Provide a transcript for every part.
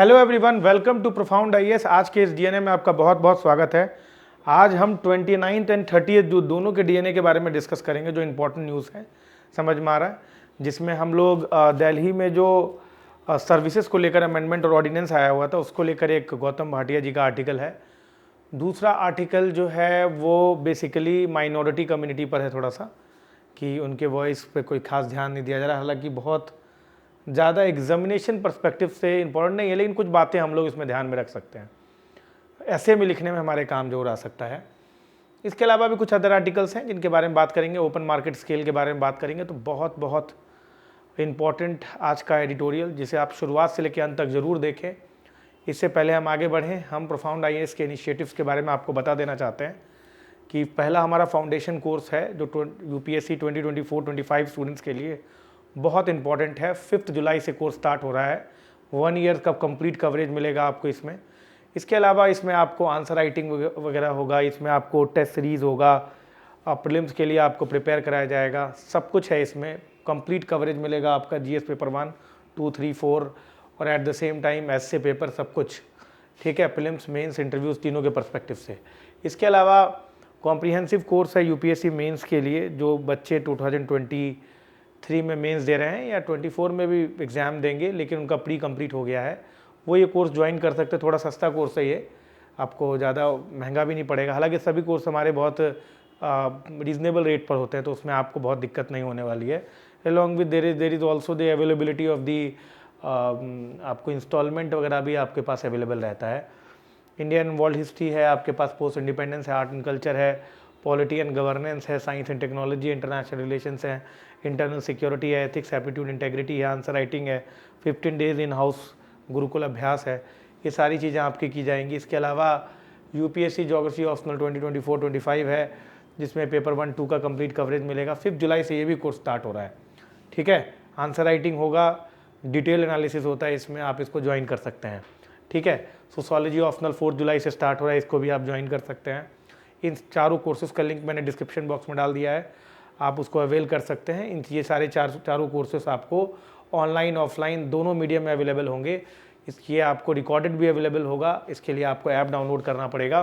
Hello everyone, welcome to profound IAS. आज के इस डीएनए में आपका बहुत बहुत स्वागत है। आज हम 29 एंड 30 जो दोनों के डीएनए के बारे में डिस्कस करेंगे, जो इम्पोर्टेंट न्यूज़ है समझ में आ रहा है, जिसमें हम लोग दिल्ली में जो सर्विसेज को लेकर अमेंडमेंट और ऑर्डिनेंस आया हुआ था उसको लेकर एक गौतम भाटिया जी का आर्टिकल है। दूसरा आर्टिकल जो है वो बेसिकली माइनॉरिटी कम्युनिटी पर है, थोड़ा सा कि उनके वॉइस पे कोई खास ध्यान नहीं दिया जा रहा। हालांकि बहुत ज़्यादा एग्जामिनेशन पर्सपेक्टिव से इंपॉर्टेंट नहीं है, लेकिन कुछ बातें हम लोग इसमें ध्यान में रख सकते हैं, ऐसे में लिखने में हमारे काम जोर आ सकता है। इसके अलावा भी कुछ अदर आर्टिकल्स हैं जिनके बारे में बात करेंगे। ओपन मार्केट स्केल के बारे में बात करेंगे। तो बहुत बहुत इम्पॉर्टेंट आज का एडिटोरियल, जिसे आप शुरुआत से लेकर अंत तक ज़रूर देखें। इससे पहले हम आगे बढ़ें, हम प्रोफाउंड आईएएस के इनिशिएटिव्स के बारे में आपको बता देना चाहते हैं कि पहला हमारा फाउंडेशन कोर्स है जो यूपीएससी 2024-25 स्टूडेंट्स के लिए बहुत इंपॉर्टेंट है। 5 जुलाई से कोर्स स्टार्ट हो रहा है। 1 ईयर का कंप्लीट कवरेज मिलेगा आपको इसमें। इसके अलावा इसमें आपको आंसर राइटिंग वगैरह होगा, इसमें आपको टेस्ट सीरीज़ होगा, प्रीलिम्स के लिए आपको प्रिपेयर कराया जाएगा, सब कुछ है इसमें। कंप्लीट कवरेज मिलेगा आपका जीएस पेपर 1, 2, 3, 4 और at the same time essay paper, सब कुछ ठीक है, प्रीलिम्स मेंस इंटरव्यूज़ तीनों के पर्सपेक्टिव से। इसके अलावा कॉम्प्रिहेंसिव कोर्स है यूपीएससी मेंस के लिए, जो बच्चे 2023 में मेंस दे रहे हैं या 24 में भी एग्ज़ाम देंगे लेकिन उनका प्री कंप्लीट हो गया है, वो ये कोर्स ज्वाइन कर सकते हैं। थोड़ा सस्ता कोर्स है ये, आपको ज़्यादा महंगा भी नहीं पड़ेगा। हालांकि सभी कोर्स हमारे बहुत रीज़नेबल रेट पर होते हैं, तो उसमें आपको बहुत दिक्कत नहीं होने वाली है। Along with there is also the availability of the आपको इंस्टॉलमेंट वगैरह भी आपके पास अवेलेबल रहता है। इंडियन वर्ल्ड हिस्ट्री है आपके पास, पोस्ट इंडिपेंडेंस है, आर्ट एंड कल्चर है, पॉलिटी एंड गवर्नेंस है, science and technology, international relations है, इंटरनल सिक्योरिटी है, एथिक्स, एप्टीट्यूड, इंटेग्रिटी है, आंसर राइटिंग है, 15 डेज इन हाउस गुरुकुल अभ्यास है। ये सारी चीज़ें आपकी की जाएंगी। इसके अलावा यूपीएससी ज्योग्राफी ऑप्शनल 2024-25 है, जिसमें पेपर 1, 2 का कंप्लीट कवरेज मिलेगा। 5 जुलाई से ये भी कोर्स स्टार्ट हो रहा है, ठीक है। आंसर राइटिंग होगा, डिटेल एनालिसिस होता है इसमें, आप इसको ज्वाइन कर सकते हैं, ठीक है। सोशोलॉजी ऑप्शनल 4 जुलाई से स्टार्ट हो रहा है, इसको भी आप ज्वाइन कर सकते हैं। इन चारों कोर्सेज़ का लिंक मैंने डिस्क्रिप्शन बॉक्स में डाल दिया है, आप उसको अवेल कर सकते हैं। इन ये सारे चारों कोर्सेस आपको ऑनलाइन ऑफलाइन दोनों मीडियम में अवेलेबल होंगे। इसके आपको रिकॉर्डेड भी अवेलेबल होगा। इसके लिए आपको ऐप डाउनलोड करना पड़ेगा।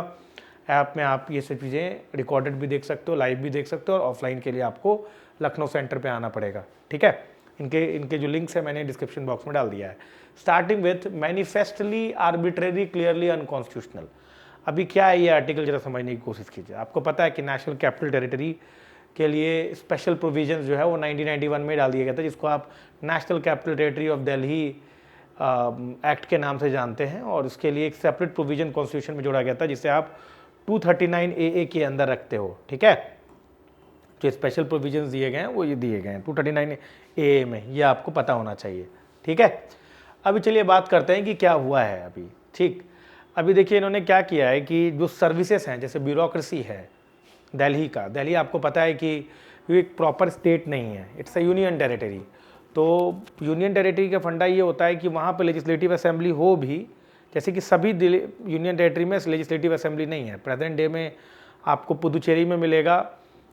ऐप में आप ये सब चीज़ें रिकॉर्डेड भी देख सकते हो, लाइव भी देख सकते हो, और ऑफलाइन के लिए आपको लखनऊ सेंटर पे आना पड़ेगा, ठीक है। इनके जो लिंक्स है मैंने डिस्क्रिप्शन बॉक्स में डाल दिया है। Starting with manifestly arbitrary clearly unconstitutional. अभी क्या है ये आर्टिकल, जरा समझने की कोशिश कीजिए। आपको पता है कि नेशनल कैपिटल टेरिटरी के लिए स्पेशल प्रोविजंस जो है वो 1991 में डाल दिया गया था, जिसको आप national capital territory of Delhi act के नाम से जानते हैं। और इसके लिए एक सेपरेट प्रोविजन कॉन्स्टिट्यूशन में जोड़ा गया था, जिसे आप 239 AA के अंदर रखते हो, ठीक है। जो स्पेशल प्रोविजंस दिए गए हैं वो ये दिए गए हैं 239 AA में, ये आपको पता होना चाहिए, ठीक है। अभी चलिए बात करते हैं कि क्या हुआ है अभी, ठीक। अभी देखिए इन्होंने क्या किया है कि जो सर्विसेज हैं, जैसे ब्यूरोक्रेसी है दिल्ली का, दिल्ली आपको पता है कि ये एक प्रॉपर स्टेट नहीं है, इट्स अ यूनियन टेरिटरी। तो यूनियन टेरिटरी का फंडा ये होता है कि वहाँ पर लेजिस्लेटिव असेंबली हो भी, जैसे कि सभी यूनियन टेरिटरी में लेजिस्लेटिव असेंबली नहीं है। प्रेजेंट डे में आपको पुदुचेरी में मिलेगा,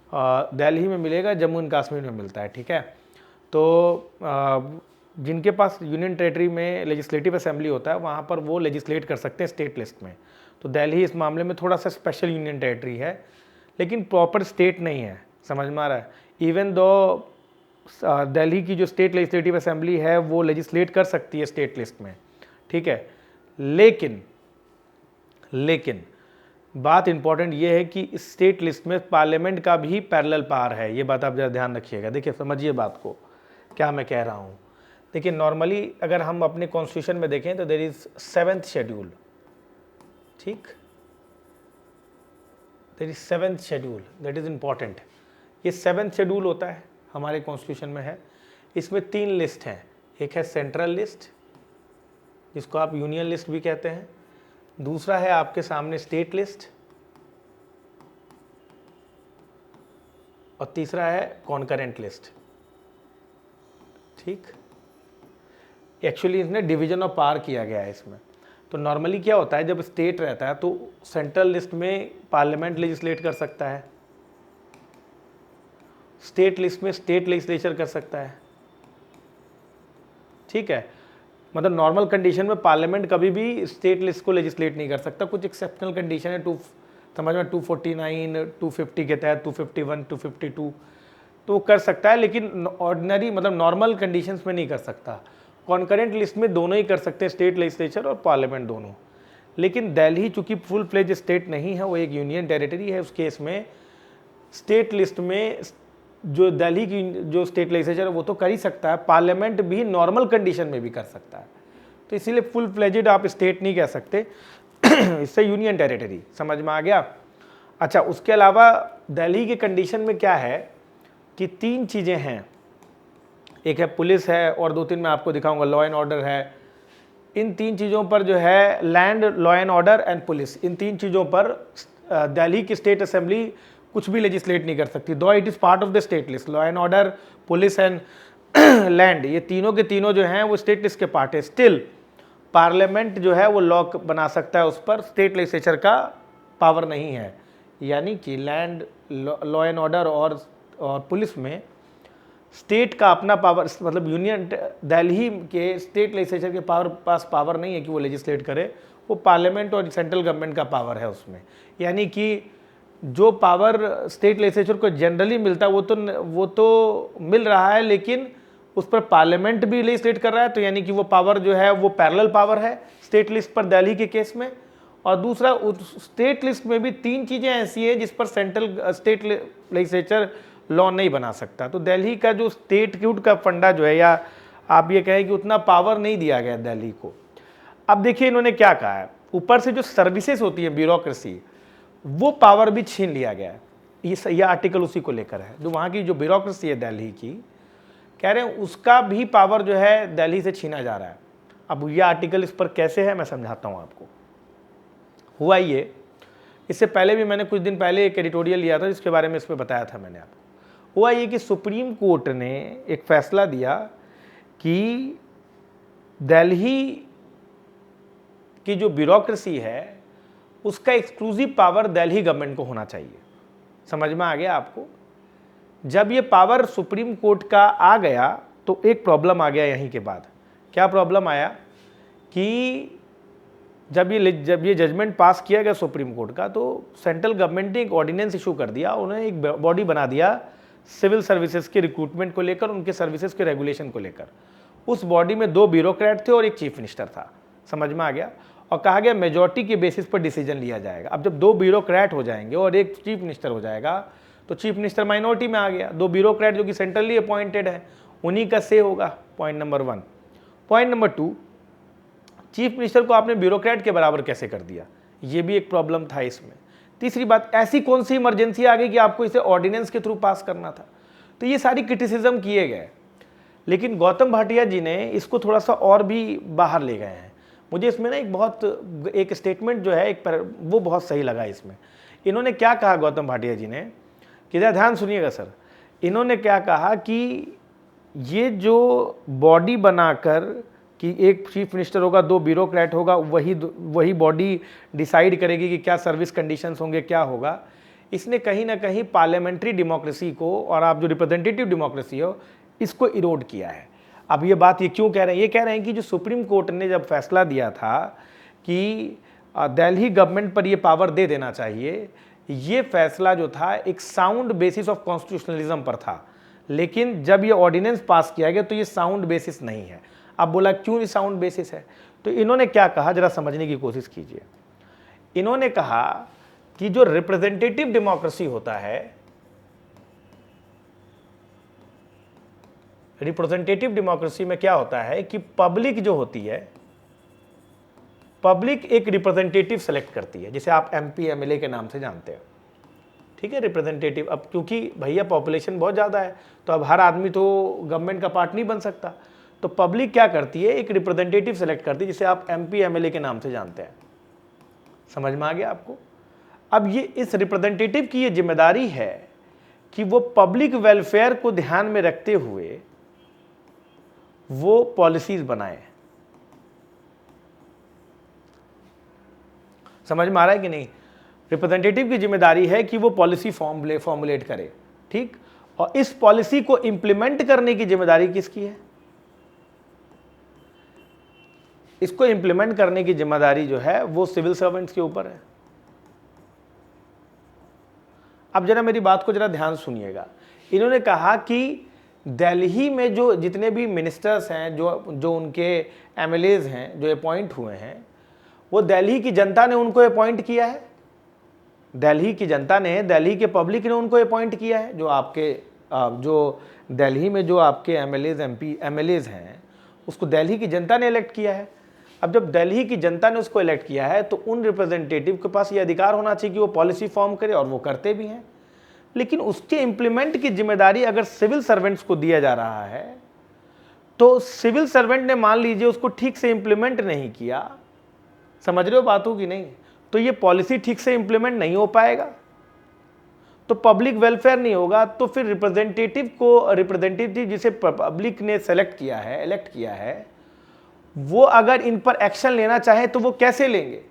दिल्ली में मिलेगा, जम्मू एंड कश्मीर में मिलता है, ठीक है। तो जिनके पास यूनियन टेरिटरी में लेजिस्लेटिव असेंबली होता है, वहाँ पर वो लेजिस्लेट कर सकते हैं स्टेट लिस्ट में। तो दिल्ली इस मामले में थोड़ा सा स्पेशल यूनियन टेरिटरी है, लेकिन प्रॉपर स्टेट नहीं है, समझ में आ रहा है। इवन दो दिल्ली की जो स्टेट लेजिस्लेटिव असेंबली है वो लेजिस्लेट कर सकती है स्टेट लिस्ट में, ठीक है। लेकिन बात इंपॉर्टेंट ये है कि स्टेट लिस्ट में पार्लियामेंट का भी पैरेलल पावर है। ये बात आप ज़रा ध्यान रखिएगा। देखिए समझिए बात को, क्या मैं कह रहा हूँ। देखिए नॉर्मली अगर हम अपने कॉन्स्टिट्यूशन में देखें तो देयर इज़ 7th शेड्यूल, ठीक, there is 7th schedule, that is important. ये 7th शेड्यूल होता है हमारे कॉन्स्टिट्यूशन में है। इसमें 3 लिस्ट हैं, एक है सेंट्रल लिस्ट, जिसको आप यूनियन लिस्ट भी कहते हैं, दूसरा है आपके सामने स्टेट लिस्ट, और तीसरा है कॉन्करेंट लिस्ट, ठीक। एक्चुअली इसने डिवीजन ऑफ पावर किया गया है इसमें। तो नॉर्मली क्या होता है, जब स्टेट रहता है तो सेंट्रल लिस्ट में पार्लियामेंट लेजिस्लेट कर सकता है, स्टेट लिस्ट में स्टेट लेजिस्लेचर कर सकता है, ठीक है। मतलब नॉर्मल कंडीशन में पार्लियामेंट कभी भी स्टेट लिस्ट को लेजिस्लेट नहीं कर सकता। कुछ एक्सेप्शनल कंडीशन है, समझ में 249, 250 के तहत 251, 252 तो वो कर सकता है, लेकिन ऑर्डिनरी मतलब नॉर्मल कंडीशंस में नहीं कर सकता। कॉन्करेंट लिस्ट में दोनों ही कर सकते हैं, स्टेट लेजिस्लेचर और पार्लियामेंट दोनों। लेकिन दिल्ली चूंकि फुल फ्लेज स्टेट नहीं है, वो एक यूनियन टेरिटरी है, उस केस में स्टेट लिस्ट में जो दिल्ली की जो स्टेट लेजिस्लेचर है वो तो कर ही सकता है, पार्लियामेंट भी नॉर्मल कंडीशन में भी कर सकता है। तो इसीलिए फुल फ्लेजेड आप स्टेट नहीं कह सकते इससे यूनियन टेरिटरी, समझ में आ गया। अच्छा, उसके अलावा दिल्ली के कंडीशन में क्या है कि 3 चीज़ें हैं, एक है पुलिस है और 2-3 मैं आपको दिखाऊंगा, लॉ एंड ऑर्डर है। इन 3 चीज़ों पर जो है land, law and order and police, इन 3 चीज़ों पर दिल्ली की स्टेट असेंबली कुछ भी लेजिस्लेट नहीं कर सकती। दो it is part of the state list, law and order, police and land, ये तीनों के तीनों जो हैं वो स्टेट लिस्ट के पार्ट है। स्टिल पार्लियामेंट जो है वो लॉ बना सकता है, उस पर स्टेट लेजिस्लेचर का पावर नहीं है। यानी कि लैंड, लॉ एंड ऑर्डर और पुलिस में स्टेट का अपना पावर, मतलब यूनियन दिल्ली के स्टेट लेजिस्लेचर के पास पावर नहीं है कि वो लेजिस्लेट करे, वो पार्लियामेंट और सेंट्रल गवर्नमेंट का पावर है उसमें। यानी कि जो पावर स्टेट लेजिस्लेचर को जनरली मिलता है वो तो मिल रहा है, लेकिन उस पर पार्लियामेंट भी लेजिस्लेट कर रहा है, तो यानी कि वो पावर जो है वो पैरेलल पावर है स्टेट लिस्ट पर दिल्ली के केस में। और दूसरा, उस स्टेट लिस्ट में भी 3 चीज़ें ऐसी हैं जिस पर सेंट्रल स्टेट लेजिस्लेचर लॉ नहीं बना सकता। तो दिल्ली का जो स्टेटहुड का फंडा जो है, या आप ये कहें कि उतना पावर नहीं दिया गया दिल्ली को। अब देखिए इन्होंने क्या कहा है, ऊपर से जो सर्विसेज होती है, ब्यूरोक्रेसी, वो पावर भी छीन लिया गया है। ये आर्टिकल उसी को लेकर है, जो वहाँ की जो ब्यूरोक्रेसी है दिल्ली की, कह रहे हैं उसका भी पावर जो है दिल्ली से छीना जा रहा है। अब ये आर्टिकल इस पर कैसे है मैं समझाता हूँ आपको। हुआ ये, इससे पहले भी मैंने कुछ दिन पहले एक एडिटोरियल लिया था जिसके बारे में इस पर बताया था मैंने आपको। हुआ ये कि सुप्रीम कोर्ट ने एक फैसला दिया कि दिल्ली की जो ब्यूरोक्रेसी है उसका एक्सक्लूसिव पावर दिल्ली गवर्नमेंट को होना चाहिए। समझ में आ गया आपको। जब ये पावर सुप्रीम कोर्ट का आ गया तो एक प्रॉब्लम आ गया यहीं के बाद। क्या प्रॉब्लम आया कि जब ये जजमेंट पास किया गया सुप्रीम कोर्ट का, तो सेंट्रल गवर्नमेंट ने एक ऑर्डिनेंस इशू कर दिया, उन्होंने एक बॉडी बना दिया सिविल सर्विसेज के रिक्रूटमेंट को लेकर, उनके सर्विसेज के रेगुलेशन को लेकर। उस बॉडी में 2 ब्यूरोक्रेट थे और एक चीफ मिनिस्टर था। समझ में आ गया। और कहा गया मेजॉरिटी के बेसिस पर डिसीजन लिया जाएगा। अब जब 2 ब्यूरोक्रेट हो जाएंगे और एक चीफ मिनिस्टर हो जाएगा, तो चीफ मिनिस्टर माइनॉरिटी में आ गया। 2 ब्यूरोक्रेट जो कि सेंट्रली अपॉइंटेड है, उन्हीं का से होगा। Point number 1। Point number 2, chief minister को आपने ब्यूरोक्रेट के बराबर कैसे कर दिया, ये भी एक प्रॉब्लम था इसमें। तीसरी बात, ऐसी कौन सी इमरजेंसी आ गई कि आपको इसे ऑर्डिनेंस के थ्रू पास करना था। तो ये सारी क्रिटिसिज्म किए गए, लेकिन गौतम भाटिया जी ने इसको थोड़ा सा और भी बाहर ले गए हैं। मुझे इसमें ना एक स्टेटमेंट जो है वो बहुत सही लगा इसमें। इन्होंने क्या कहा गौतम भाटिया जी ने, कि ध्यान सुनिएगा सर। इन्होंने क्या कहा कि ये जो बॉडी बनाकर कि एक चीफ मिनिस्टर होगा, 2 ब्यूरोक्रेट होगा, वही बॉडी डिसाइड करेगी कि क्या सर्विस कंडीशंस होंगे, क्या होगा। इसने कहीं ना कहीं पार्लियामेंट्री डेमोक्रेसी को, और आप जो रिप्रेजेंटेटिव डेमोक्रेसी हो, इसको इरोड किया है। अब ये बात ये क्यों कह रहे हैं, ये कह रहे हैं कि जो सुप्रीम कोर्ट ने जब फैसला दिया था कि दिल्ली गवर्नमेंट पर ये पावर दे देना चाहिए, ये फैसला जो था एक साउंड बेसिस ऑफ कॉन्स्टिट्यूशनलिज्म पर था। लेकिन जब ये ऑर्डिनेंस पास किया गया तो ये साउंड बेसिस नहीं है। अब बोला क्यों ये साउंड बेसिस है, तो इन्होंने क्या कहा, जरा समझने की कोशिश कीजिए। इन्होंने कहा कि जो रिप्रेजेंटेटिव डेमोक्रेसी होता है, रिप्रेजेंटेटिव डेमोक्रेसी में क्या होता है कि पब्लिक जो होती है, पब्लिक एक रिप्रेजेंटेटिव सेलेक्ट करती है, जिसे आप एमपी एमएलए के नाम से जानते हो। ठीक है, रिप्रेजेंटेटिव। अब क्योंकि भैया पॉपुलेशन बहुत ज़्यादा है, तो अब हर आदमी तो गवर्नमेंट का पार्ट नहीं बन सकता, तो पब्लिक क्या करती है, एक रिप्रेजेंटेटिव सेलेक्ट करती है, जिसे आप एमपी एमएलए के नाम से जानते हैं। समझ में आ गया आपको। अब ये इस रिप्रेजेंटेटिव की ये जिम्मेदारी है कि वो पब्लिक वेलफेयर को ध्यान में रखते हुए वो पॉलिसीज बनाए। समझ में आ रहा है कि नहीं। रिप्रेजेंटेटिव की जिम्मेदारी है कि वो पॉलिसी फॉर्मुलेट करे, ठीक। और इस पॉलिसी को इंप्लीमेंट करने की जिम्मेदारी किसकी है, इसको इंप्लीमेंट करने की जिम्मेदारी जो है वो सिविल सर्वेंट्स के ऊपर है। अब जरा मेरी बात को जरा ध्यान सुनिएगा। इन्होंने कहा कि दिल्ली में जो जितने भी मिनिस्टर्स हैं, जो उनके एमएलएज हैं जो अपॉइंट हुए हैं, वो दिल्ली की जनता ने उनको अपॉइंट किया है। दिल्ली की जनता ने, दिल्ली के पब्लिक ने उनको अपॉइंट किया है। जो दिल्ली में जो आपके एमएलएज हैं, उसको दिल्ली की जनता ने इलेक्ट किया है। अब जब दिल्ली की जनता ने उसको इलेक्ट किया है तो उन रिप्रेजेंटेटिव के पास ये अधिकार होना चाहिए कि वो पॉलिसी फॉर्म करे, और वो करते भी हैं। लेकिन उसके इंप्लीमेंट की जिम्मेदारी अगर सिविल सर्वेंट्स को दिया जा रहा है, तो सिविल सर्वेंट ने मान लीजिए उसको ठीक से इंप्लीमेंट नहीं किया, समझ रहे हो बातों की नहीं, तो ये पॉलिसी ठीक से इंप्लीमेंट नहीं हो पाएगा, तो पब्लिक वेलफेयर नहीं होगा। तो फिर रिप्रेजेंटेटिव जिसे पब्लिक ने सेलेक्ट किया है, इलेक्ट किया है, वो अगर इन पर एक्शन लेना चाहे तो वो कैसे लेंगे,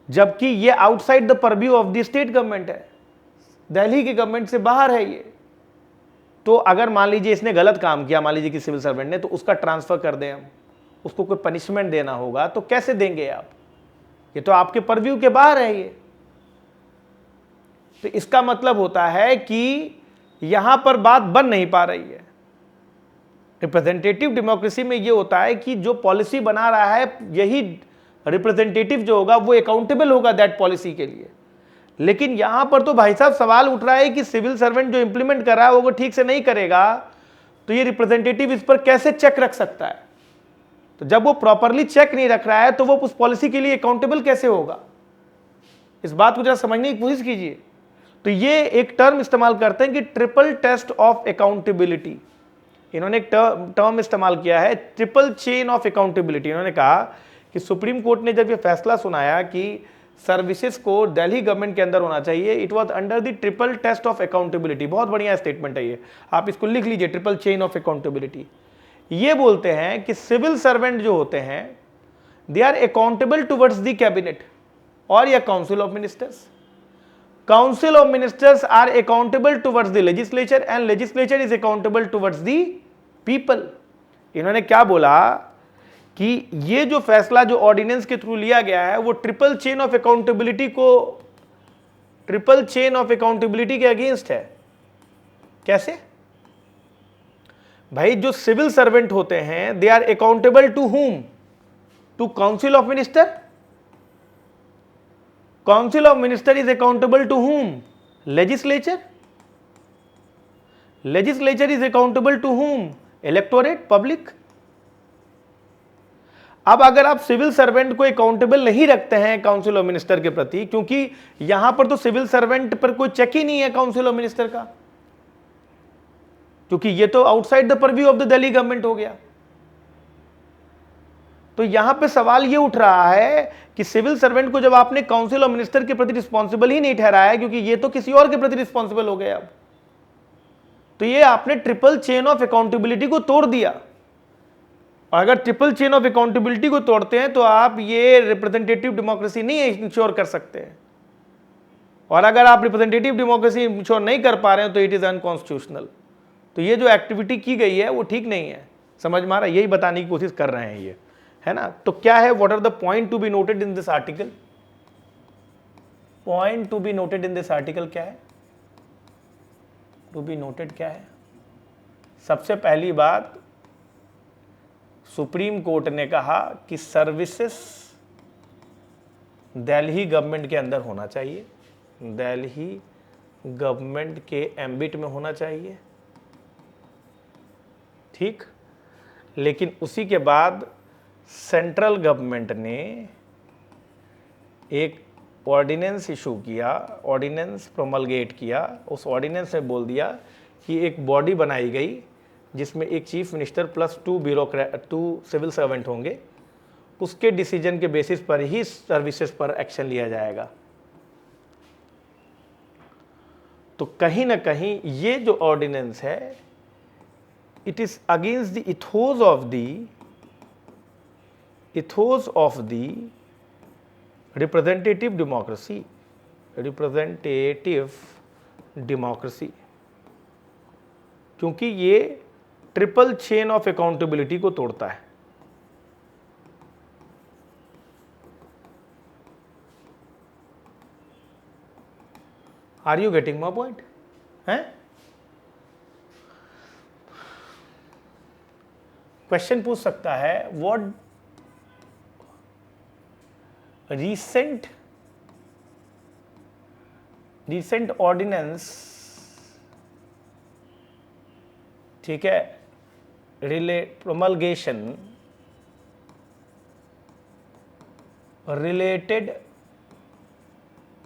जबकि ये outside the purview of the state government है, दिल्ली की गवर्नमेंट से बाहर है ये। तो अगर मान लीजिए इसने गलत काम किया, मान लीजिए कि सिविल सर्वेंट ने, तो उसका ट्रांसफर कर दें हम, उसको कोई पनिशमेंट देना होगा, तो कैसे देंगे आप? ये तो आपके परव्यू के बाहर है ये। तो इसका मतलब होता है कि यहां पर बात बन नहीं पा रही है। रिप्रेजेंटेटिव डेमोक्रेसी में ये होता है कि जो पॉलिसी बना रहा है, यही रिप्रेजेंटेटिव जो होगा वो अकाउंटेबल होगा दैट पॉलिसी के लिए। लेकिन यहां पर तो भाई साहब सवाल उठ रहा है कि सिविल सर्वेंट जो इंप्लीमेंट कर रहा है वो ठीक से नहीं करेगा, तो ये रिप्रेजेंटेटिव इस पर कैसे चेक रख सकता है? तो जब वो प्रॉपरली चेक नहीं रख रहा है तो वो उस पॉलिसी के लिए अकाउंटेबल कैसे होगा? इस बात को जरा समझने की कोशिश कीजिए। तो ये एक टर्म इस्तेमाल करते हैं कि ट्रिपल टेस्ट ऑफ अकाउंटेबिलिटी। इन्होंने एक टर्म इस्तेमाल किया है, ट्रिपल चेन ऑफ अकाउंटेबिलिटी। इन्होंने कहा कि सुप्रीम कोर्ट ने जब ये फैसला सुनाया कि सर्विसेज को दिल्ली गवर्नमेंट के अंदर होना चाहिए, it was under the triple test of accountability. बहुत बढ़िया स्टेटमेंट है ये, आप इसको लिख लीजिए, ट्रिपल चेन ऑफ अकाउंटेबिलिटी। ये बोलते हैं कि सिविल सर्वेंट जो होते हैं, they are accountable towards the cabinet और या council of ministers. Council of ministers are accountable towards the legislature and legislature is accountable towards the people. इन्होंने क्या बोला कि ये जो फैसला जो ऑर्डिनेंस के थ्रू लिया गया है वो ट्रिपल चेन ऑफ अकाउंटेबिलिटी के अगेंस्ट है। कैसे भाई? जो सिविल सर्वेंट होते हैं, they are accountable to whom? To council of minister. Council of minister is accountable to whom? Legislature. Legislature is accountable to whom? Electorate, public. अब अगर आप सिविल सर्वेंट को अकाउंटेबल नहीं रखते हैं काउंसिल ऑफ मिनिस्टर के प्रति, क्योंकि यहां पर तो सिविल सर्वेंट पर कोई चेक ही नहीं है काउंसिल ऑफ मिनिस्टर का, क्योंकि ये तो outside the purview of the Delhi government हो गया। तो यहां पे सवाल ये उठ रहा है कि सिविल सर्वेंट को जब आपने काउंसिल ऑफ मिनिस्टर के प्रति रिस्पॉन्सिबल ही नहीं ठहराया, क्योंकि ये तो किसी और के प्रति रिस्पॉन्सिबल हो गए, अब तो ये आपने ट्रिपल चेन ऑफ अकाउंटेबिलिटी को तोड़ दिया। और अगर ट्रिपल चेन ऑफ अकाउंटेबिलिटी को तोड़ते हैं तो आप ये रिप्रेजेंटेटिव डेमोक्रेसी नहीं इंश्योर कर सकते हैं। और अगर आप रिप्रेजेंटेटिव डेमोक्रेसी इंश्योर नहीं कर पा रहे हैं तो इट इज अनकॉन्स्टिट्यूशनल। तो ये जो एक्टिविटी की गई है वो ठीक नहीं है, समझ में आ रहा है? यही बताने की कोशिश कर रहे हैं ये, है ना? तो क्या है, what are the point to be noted in this article? Point to be noted in this article क्या है? टू बी नोटेड क्या है? सबसे पहली बात, सुप्रीम कोर्ट ने कहा कि सर्विसेज दिल्ली गवर्नमेंट के अंदर होना चाहिए, दिल्ली गवर्नमेंट के एम्बिट में होना चाहिए, ठीक। लेकिन उसी के बाद सेंट्रल गवर्नमेंट ने एक ऑर्डिनेंस इशू किया, ऑर्डिनेंस प्रोमलगेट किया। उस ऑर्डिनेंस में बोल दिया कि एक बॉडी बनाई गई जिसमें एक chief minister plus 2 civil servant होंगे, उसके डिसीजन के बेसिस पर ही सर्विसेज पर एक्शन लिया जाएगा। तो कहीं ना कहीं ये जो ऑर्डिनेंस है, it is against the ethos of the representative democracy, क्योंकि ये ट्रिपल चेन ऑफ अकाउंटेबिलिटी को तोड़ता है। Are you getting my point? है क्वेश्चन पूछ सकता है, व्हाट recent ऑर्डिनेंस, ठीक है, promulgation related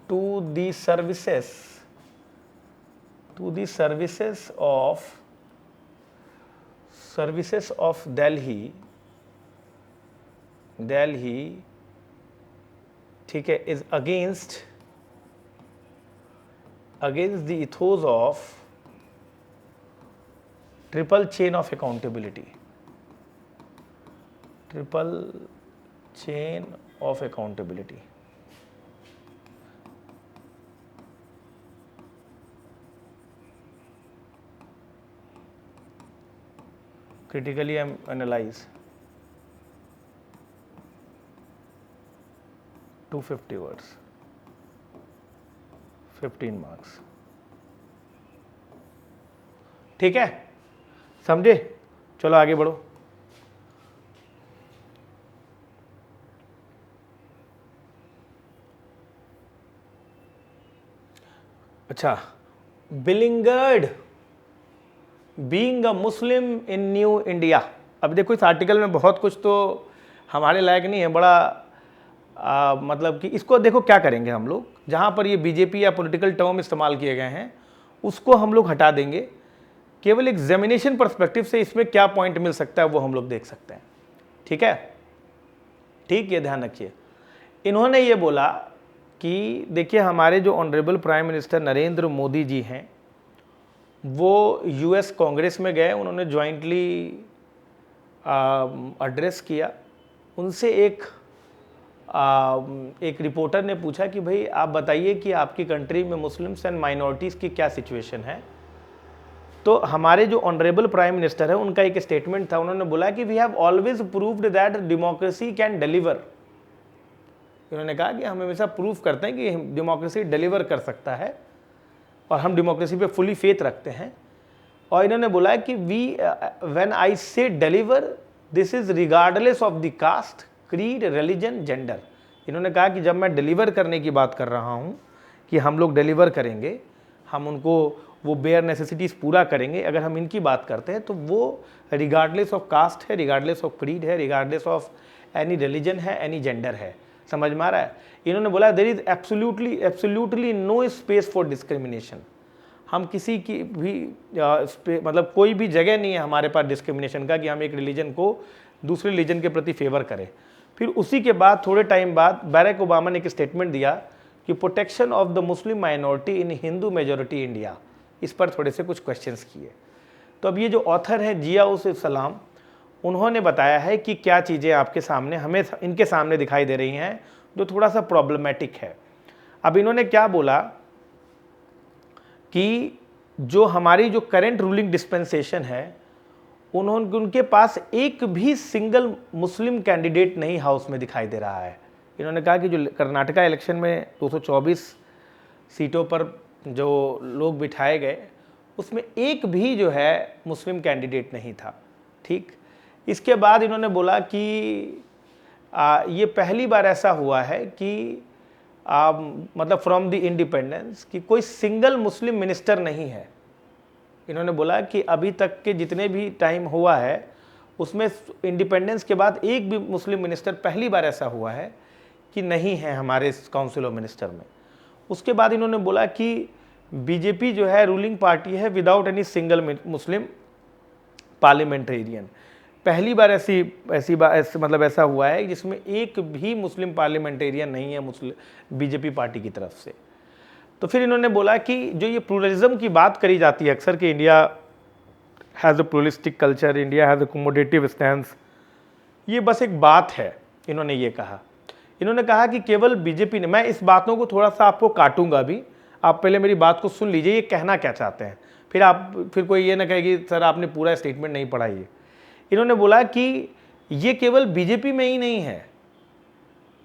to the services of Delhi, ठीक है, is against the ethos of triple chain of accountability. Critically analyze 250 words, 15 marks. ठीक है, समझे? चलो आगे बढ़ो। अच्छा, बिलिंगर्ड being a Muslim in new India. अब देखो इस आर्टिकल में बहुत कुछ तो हमारे लायक नहीं है, बड़ा मतलब कि इसको देखो क्या करेंगे हम लोग, जहाँ पर ये बीजेपी या पॉलिटिकल टर्म इस्तेमाल किए गए हैं उसको हम लोग हटा देंगे, केवल एग्जामिनेशन पर्सपेक्टिव से इसमें क्या पॉइंट मिल सकता है वो हम लोग देख सकते हैं। ठीक है, ठीक, ये ध्यान रखिए। इन्होंने ये बोला कि देखिए हमारे जो honourable prime minister Narendra Modi ji हैं वो यूएस कांग्रेस में गए, उन्होंने जॉइंटली एड्रेस किया। उनसे एक रिपोर्टर ने पूछा कि भाई आप बताइए कि आपकी कंट्री में मुस्लिम्स एंड माइनॉरिटीज़ की क्या सिचुएशन है। तो हमारे जो ऑनरेबल प्राइम मिनिस्टर है उनका एक स्टेटमेंट था, उन्होंने बोला कि we have always proved that democracy can deliver. उन्होंने कहा कि हम हमेशा प्रूव करते हैं कि डेमोक्रेसी डिलीवर कर सकता है और हम डेमोक्रेसी पे फुली फेथ रखते हैं। और इन्होंने बोला कि when I say deliver this is regardless of the caste, creed, religion, gender. इन्होंने कहा कि जब मैं डिलीवर करने की बात कर रहा हूँ कि हम लोग डिलीवर करेंगे, हम उनको वो बेयर नेसेसिटीज़ पूरा करेंगे, अगर हम इनकी बात करते हैं तो वो रिगार्डलेस ऑफ कास्ट है, रिगार्डलेस ऑफ क्रीड है, रिगार्डलेस ऑफ एनी रिलीजन है, एनी जेंडर है। समझ में आ रहा है? इन्होंने बोला there is absolutely no space for discrimination. हम किसी की भी मतलब कोई भी जगह नहीं है हमारे पास डिस्क्रिमिनेशन का कि हम एक रिलीजन को दूसरे रिलीजन के प्रति फेवर करें। फिर उसी के बाद थोड़े टाइम बाद बैरक ओबामा ने एक स्टेटमेंट दिया कि protection of the Muslim minority in Hindu majority India, इस पर थोड़े से कुछ क्वेश्चंस किए। तो अब ये जो ऑथर हैं जियाउस सलाम, उन्होंने बताया है कि क्या चीज़ें आपके सामने हमें इनके सामने दिखाई दे रही हैं जो थोड़ा सा प्रॉब्लमेटिक है। अब इन्होंने क्या बोला कि जो हमारी जो करंट रूलिंग डिस्पेंसेशन है उनके पास एक भी सिंगल मुस्लिम कैंडिडेट नहीं हाउस में दिखाई दे रहा है। इन्होंने कहा कि जो कर्नाटका इलेक्शन में 224 सीटों पर जो लोग बिठाए गए उसमें एक भी जो है मुस्लिम कैंडिडेट नहीं था। ठीक, इसके बाद इन्होंने बोला कि ये पहली बार ऐसा हुआ है कि मतलब फ्रॉम द इंडिपेंडेंस कि कोई सिंगल मुस्लिम मिनिस्टर नहीं है। इन्होंने बोला कि अभी तक के जितने भी टाइम हुआ है उसमें इंडिपेंडेंस के बाद एक भी मुस्लिम मिनिस्टर, पहली बार ऐसा हुआ है कि नहीं है हमारे काउंसिल ऑफ मिनिस्टर में। उसके बाद इन्होंने बोला कि बीजेपी जो है रूलिंग पार्टी है विदाउट एनी सिंगल मुस्लिम पार्लियामेंटेरियन। पहली बार मतलब ऐसा हुआ है जिसमें एक भी मुस्लिम पार्लियामेंटेरियन नहीं है मुस्लिम बीजेपी पार्टी की तरफ से। तो फिर इन्होंने बोला कि जो ये प्लूरलिज्म की बात करी जाती है अक्सर कि India has a pluralistic culture, India has a accommodative stance, ये बस एक बात है। इन्होंने ये कहा, इन्होंने कहा कि केवल बीजेपी ने, मैं इस बातों को थोड़ा सा आपको काटूंगा भी, आप पहले मेरी बात को सुन लीजिए ये कहना क्या चाहते हैं, फिर कोई ये ना कहे कि सर आपने पूरा स्टेटमेंट नहीं पढ़ा। ये इन्होंने बोला कि ये केवल बीजेपी में ही नहीं है,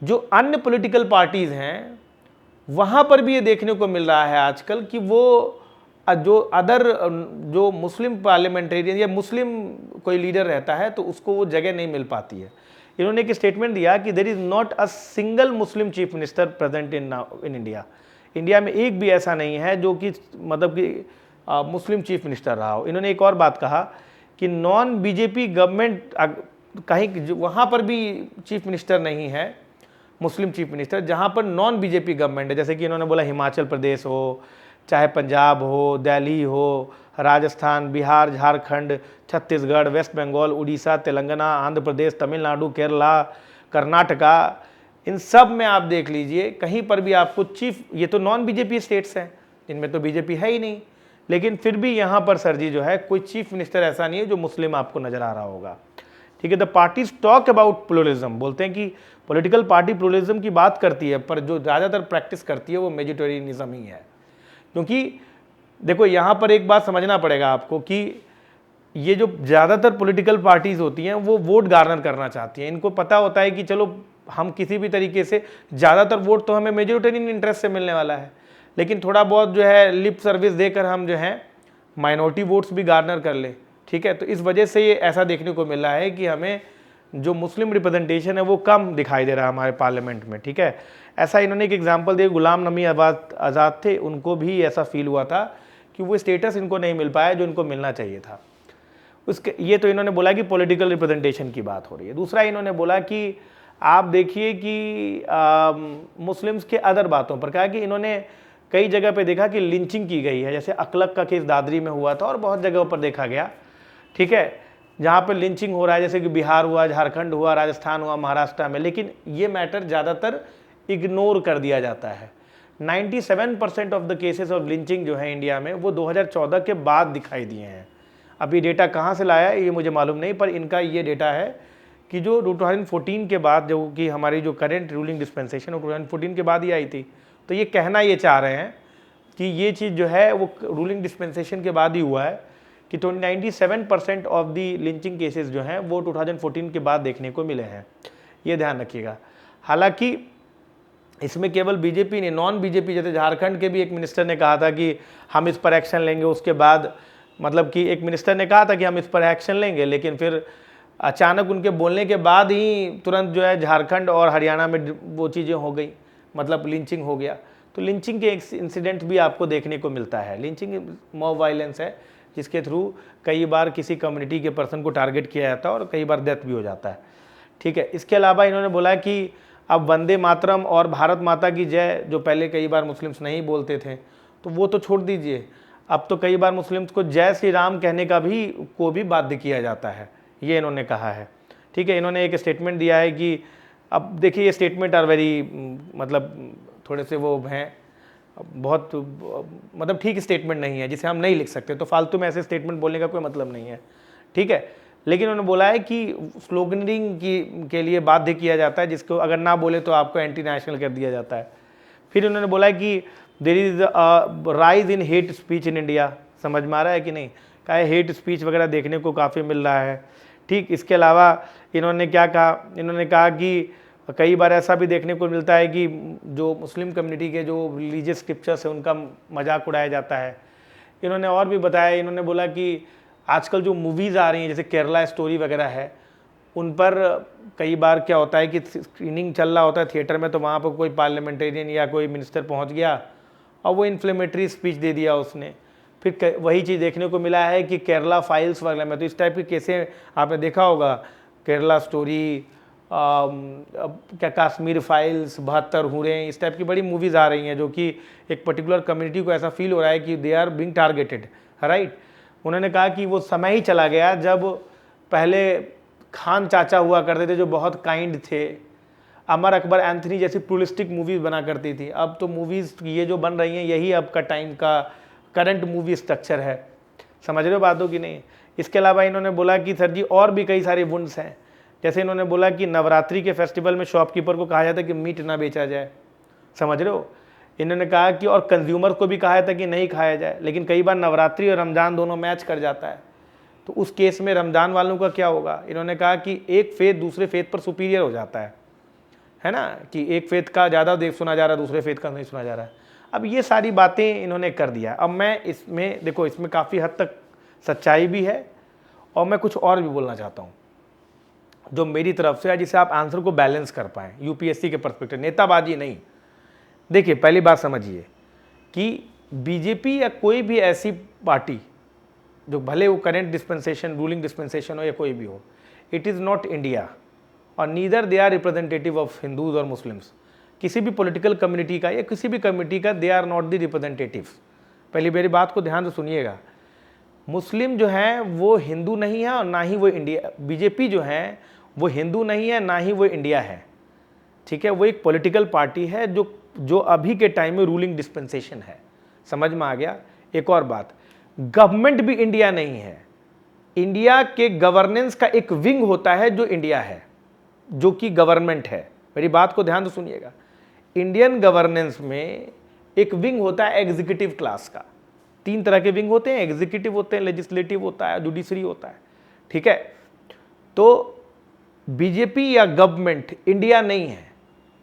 जो अन्य पॉलिटिकल पार्टीज हैं वहाँ पर भी ये देखने को मिल रहा है आजकल कि वो जो मुस्लिम पार्लियामेंटेरियन या मुस्लिम कोई लीडर रहता है तो उसको वो जगह नहीं मिल पाती है। इन्होंने एक स्टेटमेंट दिया कि there is not a single Muslim chief minister present in India. India में एक भी ऐसा नहीं है जो कि मतलब कि मुस्लिम चीफ मिनिस्टर रहा हो। इन्होंने एक और बात कहा कि नॉन बीजेपी गवर्नमेंट कहीं वहाँ पर भी चीफ मिनिस्टर नहीं है, मुस्लिम चीफ मिनिस्टर, जहाँ पर नॉन बीजेपी गवर्नमेंट है। जैसे कि इन्होंने बोला हिमाचल प्रदेश हो, चाहे पंजाब हो, दिल्ली हो, राजस्थान, बिहार, झारखंड, छत्तीसगढ़, वेस्ट बंगाल, उड़ीसा, तेलंगाना, आंध्र प्रदेश, तमिलनाडु, केरला, कर्नाटका, इन सब में आप देख लीजिए कहीं पर भी आपको चीफ, ये तो नॉन बीजेपी स्टेट्स हैं, इनमें तो बीजेपी है ही नहीं, लेकिन फिर भी यहाँ पर सर जी जो है कोई चीफ मिनिस्टर ऐसा नहीं है जो मुस्लिम आपको नजर आ रहा होगा। ठीक है, the parties talk about pluralism, बोलते हैं कि पॉलिटिकल पार्टी प्लूरलिज्म की बात करती है, पर जो ज़्यादातर प्रैक्टिस करती है वो मेजोरिटेरियनिज्म ही है। क्योंकि देखो यहाँ पर एक बात समझना पड़ेगा आपको कि ये जो ज़्यादातर पॉलिटिकल पार्टीज़ होती हैं वो वोट गार्नर करना चाहती हैं। इनको पता होता है कि चलो हम किसी भी तरीके से ज़्यादातर वोट तो हमें मेजोरिटेरियन इंटरेस्ट से मिलने वाला है, लेकिन थोड़ा बहुत जो है लिप सर्विस देकर हम जो है माइनॉरिटी वोट्स भी गार्नर कर ले। ठीक है, तो इस वजह से ये ऐसा देखने को मिल रहा है कि हमें जो मुस्लिम रिप्रेजेंटेशन है वो कम दिखाई दे रहा है हमारे पार्लियामेंट में। ठीक है, ऐसा इन्होंने एक एग्जांपल दिया, गुलाम नबी आज़ाद थे, उनको भी ऐसा फील हुआ था कि वो स्टेटस इनको नहीं मिल पाया जो इनको मिलना चाहिए था। उसके ये तो इन्होंने बोला कि पॉलिटिकल रिप्रेजेंटेशन की बात हो रही है। दूसरा इन्होंने बोला कि आप देखिए कि मुस्लिम्स के अदर बातों पर कहा कि इन्होंने कई जगह पे देखा कि लिंचिंग की गई है, जैसे अकलक का केस दादरी में हुआ था और बहुत जगहों पर देखा गया। ठीक है, जहाँ पर लिंचिंग हो रहा है, जैसे कि बिहार हुआ, झारखंड हुआ, राजस्थान हुआ, महाराष्ट्र में, लेकिन ये मैटर ज़्यादातर इग्नोर कर दिया जाता है। 97% of the cases of lynching जो है इंडिया में वो 2014 के बाद दिखाई दिए हैं। अभी डेटा कहाँ से लाया है ये मुझे मालूम नहीं, पर इनका ये डेटा है कि जो 2014 के बाद, जो कि हमारी जो करंट रूलिंग डिस्पेंसेशन वो 2014 के बाद ही आई थी, तो ये कहना ये चाह रहे हैं कि ये चीज़ जो है वो रूलिंग डिस्पेंसेशन के बाद ही हुआ है कि 97% ऑफ दी लिंचिंग केसेस जो हैं वो 2014 के बाद देखने को मिले हैं। ये ध्यान रखिएगा। हालांकि इसमें केवल बीजेपी नहीं, नॉन बीजेपी, जैसे झारखंड के भी एक मिनिस्टर ने कहा था कि हम इस पर एक्शन लेंगे, उसके बाद मतलब कि एक मिनिस्टर ने कहा था कि हम इस पर एक्शन लेंगे, लेकिन फिर अचानक उनके बोलने के बाद ही तुरंत जो है झारखंड और हरियाणा में वो चीज़ें हो गई, मतलब लिंचिंग हो गया। तो लिंचिंग के इंसिडेंट भी आपको देखने को मिलता है। लिंचिंग मॉब वायलेंस है जिसके थ्रू कई बार किसी कम्युनिटी के पर्सन को टारगेट किया जाता है और कई बार डेथ भी हो जाता है। ठीक है, इसके अलावा इन्होंने बोला कि अब वंदे मातरम और भारत माता की जय, जो पहले कई बार मुस्लिम्स नहीं बोलते थे, तो वो तो छोड़ दीजिए, अब तो कई बार मुस्लिम्स को जय श्री राम कहने का भी बाध्य किया जाता है, ये इन्होंने कहा है। ठीक है, इन्होंने एक स्टेटमेंट दिया है कि अब देखिए ये स्टेटमेंट आर वेरी मतलब थोड़े से वो हैं, बहुत मतलब ठीक स्टेटमेंट नहीं है जिसे हम नहीं लिख सकते, तो फालतू में ऐसे स्टेटमेंट बोलने का कोई मतलब नहीं है। ठीक है, लेकिन उन्होंने बोला है कि स्लोगनिंग के लिए बाध्य किया जाता है, जिसको अगर ना बोले तो आपको एंटी नेशनल कर दिया जाता है। फिर उन्होंने बोला है कि there is rise in hate speech in India. समझ में आ रहा है कि नहीं, क्या हेट स्पीच वगैरह देखने को काफ़ी मिल रहा है। ठीक, इसके अलावा इन्होंने क्या कहा, इन्होंने कहा कि कई बार ऐसा भी देखने को मिलता है कि जो मुस्लिम कम्युनिटी के जो रिलीजियस स्क्रिप्चर्स है उनका मजाक उड़ाया जाता है। इन्होंने और भी बताया, इन्होंने बोला कि आजकल जो मूवीज़ आ रही हैं जैसे केरला स्टोरी वगैरह है, उन पर कई बार क्या होता है कि स्क्रीनिंग चल रहा होता है थिएटर में, तो वहाँ पर कोई पार्लियामेंटेरियन या कोई मिनिस्टर पहुँच गया और वो इन्फ्लेमेटरी स्पीच दे दिया उसने। फिर वही चीज़ देखने को मिला है कि केरला फाइल्स वगैरह में, तो इस टाइप के केसें आपने देखा होगा, केरला स्टोरी, क्या कश्मीर फाइल्स, 72 हूरें, इस टाइप की बड़ी मूवीज़ आ रही हैं जो कि एक पर्टिकुलर कम्युनिटी को ऐसा फील हो रहा है कि they are being targeted, right. उन्होंने कहा कि वो समय ही चला गया जब पहले खान चाचा हुआ करते थे जो बहुत काइंड थे, अमर अकबर एंथनी जैसी प्लूरलिस्टिक मूवीज़ बना करती थी। अब तो मूवीज़ ये जो बन रही हैं यही अब का टाइम का करंट मूवी स्ट्रक्चर है। समझ रहे हो बातों की नहीं। इसके अलावा इन्होंने बोला कि सर जी और भी कई सारे वुंड्स हैं, जैसे इन्होंने बोला कि नवरात्रि के फेस्टिवल में शॉपकीपर को कहा जाता है कि मीट ना बेचा जाए। समझ रहे हो, इन्होंने कहा कि और कंज्यूमर को भी कहा जाता है कि नहीं खाया जाए, लेकिन कई बार नवरात्रि और रमज़ान दोनों मैच कर जाता है, तो उस केस में रमज़ान वालों का क्या होगा। इन्होंने कहा कि एक फेथ दूसरे फेथ पर सुपीरियर हो जाता है है ना, कि एक फेथ का ज़्यादा देख सुना जा रहा है, दूसरे फेथ का नहीं सुना जा रहा है। अब ये सारी बातें इन्होंने कर दिया। अब मैं इसमें देखो, इसमें काफ़ी हद तक सच्चाई भी है और मैं कुछ और भी बोलना चाहता हूँ जो मेरी तरफ से है, जिसे आप आंसर को बैलेंस कर पाएँ यूपीएससी के पर्सपेक्टिव, नेताबाजी नहीं। देखिए, पहली बात समझिए कि बीजेपी या कोई भी ऐसी पार्टी जो भले वो करेंट डिस्पेंसेशन, रूलिंग डिस्पेंसेशन हो या कोई भी हो, इट इज़ नॉट इंडिया और neither they are representative of Hindus और मुस्लिम्स। किसी भी पॉलिटिकल कम्युनिटी का या किसी भी कम्युनिटी का they are not the representative. पहली मेरी बात को ध्यान से सुनिएगा, मुस्लिम जो है वो हिंदू नहीं है और ना ही वो इंडिया, बीजेपी जो है वो हिंदू नहीं है ना ही वो इंडिया है, ठीक है। वो एक पॉलिटिकल पार्टी है जो अभी के टाइम में रूलिंग डिस्पेंसेशन है। समझ में आ गया। एक और बात, गवर्नमेंट भी इंडिया नहीं है। इंडिया के गवर्नेंस का एक विंग होता है जो इंडिया है, जो कि गवर्नमेंट है। मेरी बात को ध्यान से सुनिएगा, इंडियन गवर्नेंस में एक विंग होता है एग्जीक्यूटिव क्लास का। 3 तरह के विंग होते हैं, एग्जीक्यूटिव होते हैं, लेजिस्लेटिव होता है, जुडिशरी होता है, ठीक है। तो बीजेपी या गवर्नमेंट इंडिया नहीं है,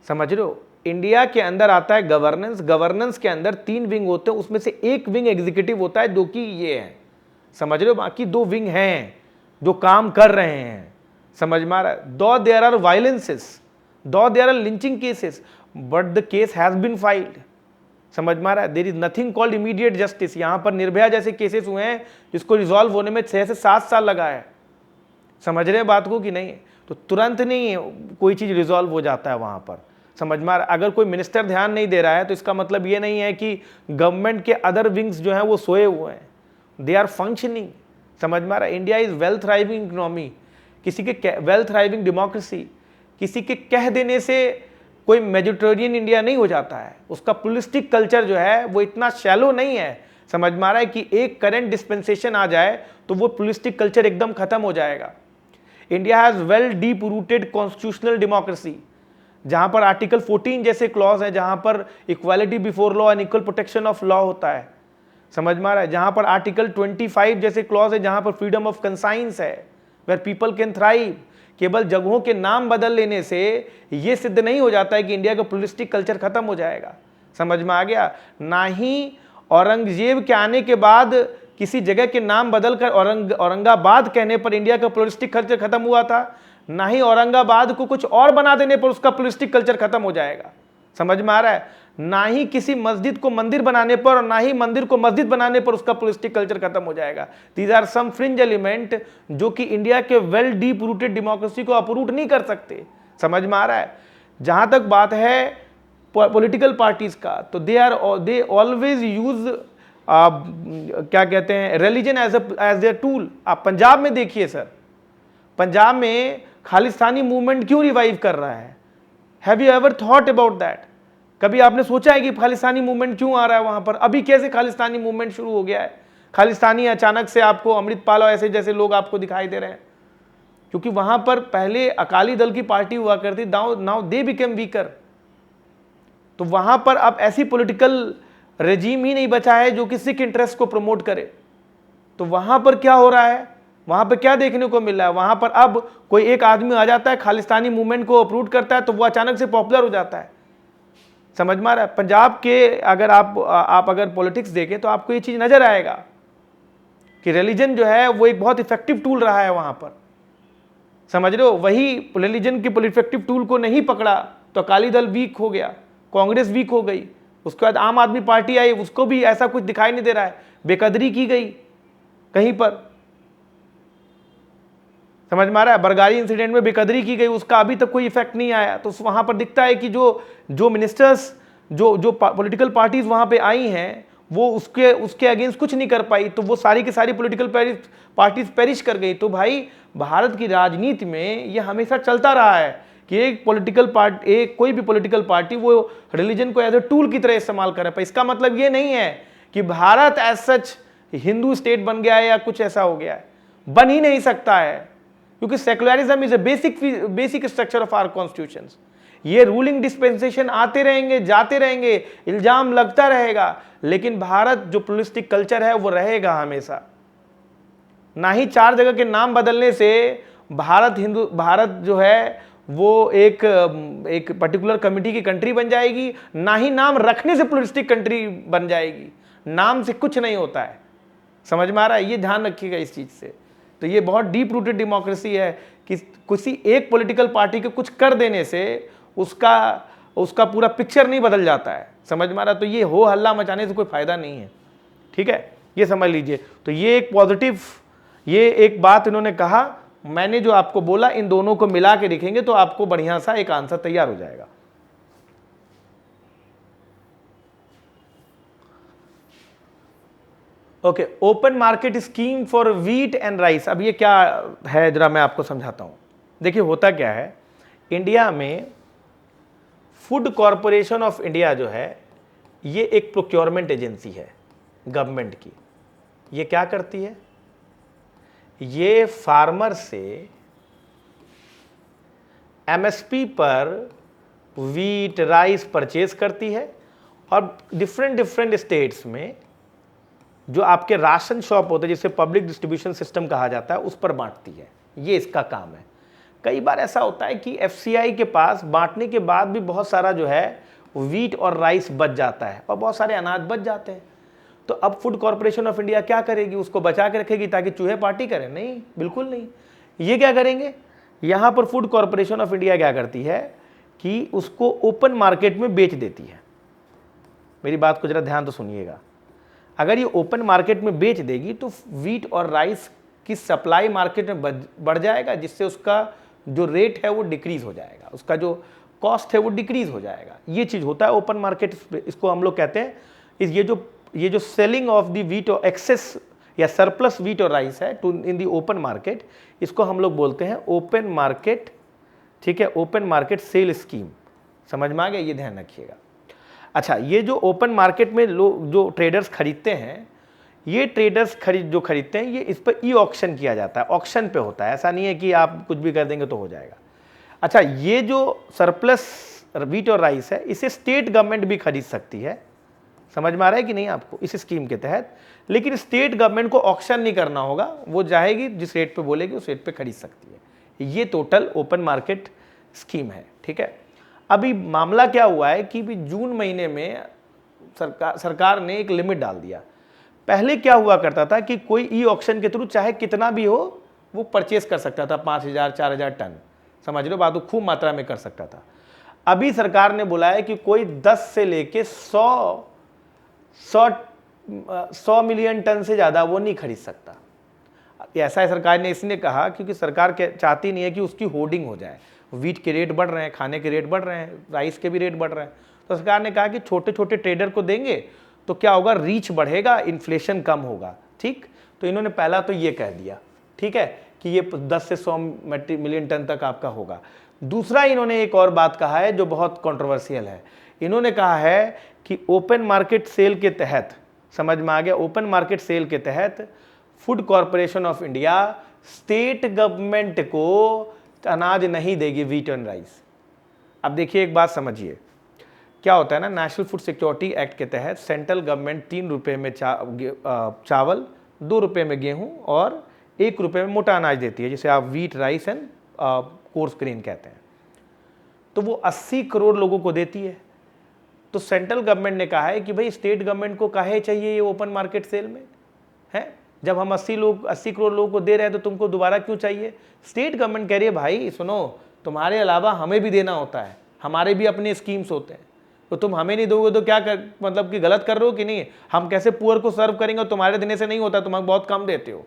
समझ रहे हो। इंडिया के अंदर आता है गवर्नेंस, गवर्नेंस के अंदर 3 विंग होते हैं, उसमें से एक विंग एग्जीक्यूटिव होता है जो कि ये है, समझ रहे हो। बाकी 2 विंग हैं जो काम कर रहे हैं, समझ में आ रहा है। Though there are violences, though there are lynching cases, but the case has been filed, समझ में आ रहा है। There is nothing called immediate justice. यहां पर निर्भया जैसे केसेस हुए हैं जिसको रिजॉल्व होने में 6 से 7 साल लगा है, समझ रहे हैं बात को कि नहीं। तो तुरंत नहीं कोई चीज रिजॉल्व हो जाता है वहां पर, समझ में आ रहा है। अगर कोई मिनिस्टर ध्यान नहीं दे रहा है तो इसका मतलब ये नहीं है कि गवर्नमेंट के अदर विंग्स जो हैं वो सोए हुए हैं, दे आर फंक्शनिंग, समझ में आ रहा है। India is well thriving economy, किसी के वेल थ्राइविंग डेमोक्रेसी, किसी के कह देने से कोई मेडिटेरेनियन इंडिया नहीं हो जाता है। उसका प्लूरलिस्टिक कल्चर जो है वो इतना शैलो नहीं है, समझ में आ रहा है, कि एक करंट डिस्पेंसेशन आ जाए तो वो प्लूरलिस्टिक कल्चर एकदम खत्म हो जाएगा। India has well deep rooted constitutional democracy, जहां पर आर्टिकल 14 जैसे क्लॉज है, जहां पर equality before law and equal protection of law होता है, समझ में आ रहा है। जहां पर आर्टिकल 25 जैसे क्लॉज है, जहां पर फ्रीडम ऑफ कंसाइंस है, वेयर पीपल कैन थ्राइव। केवल जगहों के नाम बदल लेने से यह सिद्ध नहीं हो जाता है कि इंडिया का प्लूरलिस्टिक कल्चर खत्म हो जाएगा, समझ में आ गया। ना ही औरंगजेब के आने के बाद किसी जगह के नाम बदलकर औरंगाबाद कहने पर इंडिया का प्लूरलिस्टिक कल्चर खत्म हुआ था, ना ही औरंगाबाद को कुछ और बना देने पर उसका प्लूरलिस्टिक कल्चर खत्म हो जाएगा, समझ में आ रहा है। ना ही किसी मस्जिद को मंदिर बनाने पर और ना ही मंदिर को मस्जिद बनाने पर उसका प्लूरलिस्टिक कल्चर खत्म हो जाएगा। These are some fringe element जो कि इंडिया के वेल डीप रूटेड डेमोक्रेसी को अपरूट नहीं कर सकते, समझ में आ रहा है। जहां तक बात है पॉलिटिकल पार्टीज का, तो दे ऑलवेज यूज क्या कहते हैं, रिलीजन एज देयर टूल। आप पंजाब में देखिए सर, पंजाब में खालिस्तानी मूवमेंट क्यों रिवाइव कर रहा है? Have you ever thought about that? कभी आपने सोचा है कि खालिस्तानी मूवमेंट क्यों आ रहा है वहां पर? अभी कैसे खालिस्तानी मूवमेंट शुरू हो गया है? खालिस्तानी अचानक से आपको अमृतपाल ऐसे जैसे लोग आपको दिखाई दे रहे हैं, क्योंकि वहां पर पहले अकाली दल की पार्टी हुआ करती, नाउ दे बिकम वीकर। तो वहां पर अब ऐसी पॉलिटिकल रेजीम ही नहीं बचा है जो कि सिख इंटरेस्ट को प्रमोट करे। तो वहां पर क्या हो रहा है, वहां पर क्या देखने को मिल रहा है? वहां पर अब कोई एक आदमी आ जाता है, खालिस्तानी मूवमेंट को अप्रूव करता है, तो वो अचानक से पॉपुलर हो जाता है, समझ में आ रहा है। पंजाब के अगर आप अगर पॉलिटिक्स देखें तो आपको ये चीज नजर आएगा कि रिलीजन जो है वो एक बहुत इफेक्टिव टूल रहा है वहां पर, समझ रहे हो। वही रिलीजन के इफेक्टिव टूल को नहीं पकड़ा तो अकाली दल वीक हो गया, कांग्रेस वीक हो गई, उसके बाद आम आदमी पार्टी आई, उसको भी ऐसा कुछ दिखाई नहीं दे रहा है, बेकदरी की गई कहीं पर, समझ में आ रहा है। बरगारी इंसिडेंट में बेकदरी की गई, उसका अभी तक कोई इफेक्ट नहीं आया। तो वहां पर दिखता है कि जो मिनिस्टर्स, जो पॉलिटिकल पार्टीज वहां पे आई हैं, वो उसके अगेंस्ट कुछ नहीं कर पाई, तो वो सारी की सारी पॉलिटिकल पार्टीज पेरिश कर गई। तो भाई भारत की राजनीति में ये हमेशा चलता रहा है कि कोई भी पॉलिटिकल पार्टी वो रिलीजन को एज ए टूल की तरह इस्तेमाल करे। पर इसका मतलब ये नहीं है कि Bharat as such Hindu state बन गया है या कुछ ऐसा हो गया है, बन ही नहीं सकता है, क्योंकि secularism is a basic structure of our constitutions. ये रूलिंग डिस्पेंसेशन आते रहेंगे, जाते रहेंगे, इल्जाम लगता रहेगा, लेकिन भारत जो प्लूरलिस्टिक कल्चर है वो रहेगा हमेशा। ना ही 4 जगह के नाम बदलने से भारत जो है वो एक पर्टिकुलर कमिटी की कंट्री बन जाएगी, ना ही नाम रखने से प्लूरलिस्टिक कंट्री बन जाएगी। नाम से कुछ नहीं होता है, समझ में आ रहा है? ये ध्यान रखिएगा इस चीज से। तो ये बहुत डीप रूटेड डेमोक्रेसी है कि किसी एक पॉलिटिकल पार्टी के कुछ कर देने से उसका पूरा पिक्चर नहीं बदल जाता है, समझ में आ रहा है? तो ये हो हल्ला मचाने से कोई फायदा नहीं है, ठीक है, ये समझ लीजिए। तो ये एक पॉजिटिव, ये एक बात इन्होंने कहा। मैंने जो आपको बोला, इन दोनों को मिला के लिखेंगे तो आपको बढ़िया सा एक आंसर तैयार हो जाएगा। Okay, open market scheme for wheat and rice. अब ये क्या है जरा मैं आपको समझाता हूं। देखिए होता क्या है, इंडिया में फूड कॉरपोरेशन ऑफ इंडिया जो है, ये एक प्रोक्योरमेंट एजेंसी है गवर्नमेंट की। ये क्या करती है, ये फार्मर से एमएसपी पर व्हीट राइस परचेज करती है और डिफरेंट स्टेट्स में जो आपके राशन शॉप होते हैं, जिसे पब्लिक डिस्ट्रीब्यूशन सिस्टम कहा जाता है, उस पर बांटती है। ये इसका काम है। कई बार ऐसा होता है कि एफसीआई के पास बांटने के बाद भी बहुत सारा जो है व्हीट और राइस बच जाता है और बहुत सारे अनाज बच जाते हैं। तो अब फूड कॉर्पोरेशन ऑफ इंडिया क्या करेगी, उसको बचा के रखेगी ताकि चूहे पार्टी करें? नहीं, बिल्कुल नहीं। ये क्या करेंगे, यहां पर फूड कॉर्पोरेशन ऑफ इंडिया क्या करती है कि उसको ओपन मार्केट में बेच देती है। मेरी बात को जरा ध्यान तो सुनिएगा। अगर ये ओपन मार्केट में बेच देगी तो व्हीट और राइस की सप्लाई मार्केट में बढ़ जाएगा, जिससे उसका जो रेट है वो डिक्रीज हो जाएगा, उसका जो कॉस्ट है वो डिक्रीज हो जाएगा। ये चीज होता है ओपन मार्केट, इसको हम लोग कहते हैं। ये जो सेलिंग ऑफ द व्हीट और एक्सेस या सरप्लस व्हीट और राइस है to in the open market, इसको हम लोग बोलते हैं ओपन मार्केट, ठीक है, ओपन मार्केट सेल स्कीम। समझ में आ गया? ये ध्यान रखिएगा। अच्छा, ये जो ओपन मार्केट में लोग जो ट्रेडर्स खरीदते हैं, ये ट्रेडर्स जो खरीदते हैं, ये इस पर ई ऑक्शन किया जाता है, ऑक्शन पे होता है। ऐसा नहीं है कि आप कुछ भी कर देंगे तो हो जाएगा। अच्छा, ये जो सरप्लस व्हीट और राइस है, इसे स्टेट गवर्नमेंट भी खरीद सकती है। समझ में आ रहा है कि नहीं आपको, इस स्कीम के तहत? लेकिन स्टेट गवर्नमेंट को ऑक्शन नहीं करना होगा, वो चाहेगी जिस रेट पे बोलेगी उस रेट पे खरीद सकती है। ये टोटल ओपन मार्केट स्कीम है, ठीक है। अभी मामला क्या हुआ है कि भी जून महीने में सरकार ने एक लिमिट डाल दिया। पहले क्या हुआ करता था कि कोई ई ऑक्शन के थ्रू चाहे कितना भी हो वो परचेस कर सकता था, 5000 4000 टन, समझ लो बात, वो खूब मात्रा में कर सकता था। अभी सरकार ने बोला है कि कोई 10 से लेके 100 मिलियन टन से ज़्यादा वो नहीं खरीद सकता। ऐसा है सरकार ने इसलिए कहा क्योंकि सरकार चाहती नहीं है कि उसकी होर्डिंग हो जाए। व्हीट के रेट बढ़ रहे हैं, खाने के रेट बढ़ रहे हैं, राइस के भी रेट बढ़ रहे हैं। तो सरकार ने कहा कि छोटे छोटे ट्रेडर को देंगे तो क्या होगा, रीच बढ़ेगा, इन्फ्लेशन कम होगा, ठीक। तो इन्होंने पहला तो ये कह दिया, ठीक है, कि ये 10 से 100 मिलियन टन तक आपका होगा। दूसरा इन्होंने एक और बात कहा है जो बहुत कंट्रोवर्शियल है। इन्होंने कहा है कि ओपन मार्केट सेल के तहत, समझ में आ गया, ओपन मार्केट सेल के तहत food corporation of India state government को अनाज नहीं देगी, व्हीट एंड राइस। अब देखिए एक बात समझिए, क्या होता है ना, नेशनल फूड सिक्योरिटी एक्ट के तहत सेंट्रल गवर्नमेंट 3 रुपये में चावल, 2 रुपये में गेहूं और 1 रुपये में मोटा अनाज देती है, जिसे आप wheat rice and coarse grain कहते हैं। तो वो 80 करोड़ लोगों को देती है। तो सेंट्रल गवर्नमेंट ने कहा है कि भाई स्टेट गवर्नमेंट को काहे चाहिए ये ओपन मार्केट सेल में है, जब हम 80 करोड़ लोगों को दे रहे हैं तो तुमको दोबारा क्यों चाहिए? स्टेट गवर्नमेंट कह रही है भाई सुनो, तुम्हारे अलावा हमें भी देना होता है, हमारे भी अपने स्कीम्स होते हैं, तो तुम हमें नहीं दोगे तो क्या मतलब कि गलत कर रहे हो कि नहीं? हम कैसे पुअर को सर्व करेंगे? तुम्हारे देने से नहीं होता, तुम बहुत कम देते हो।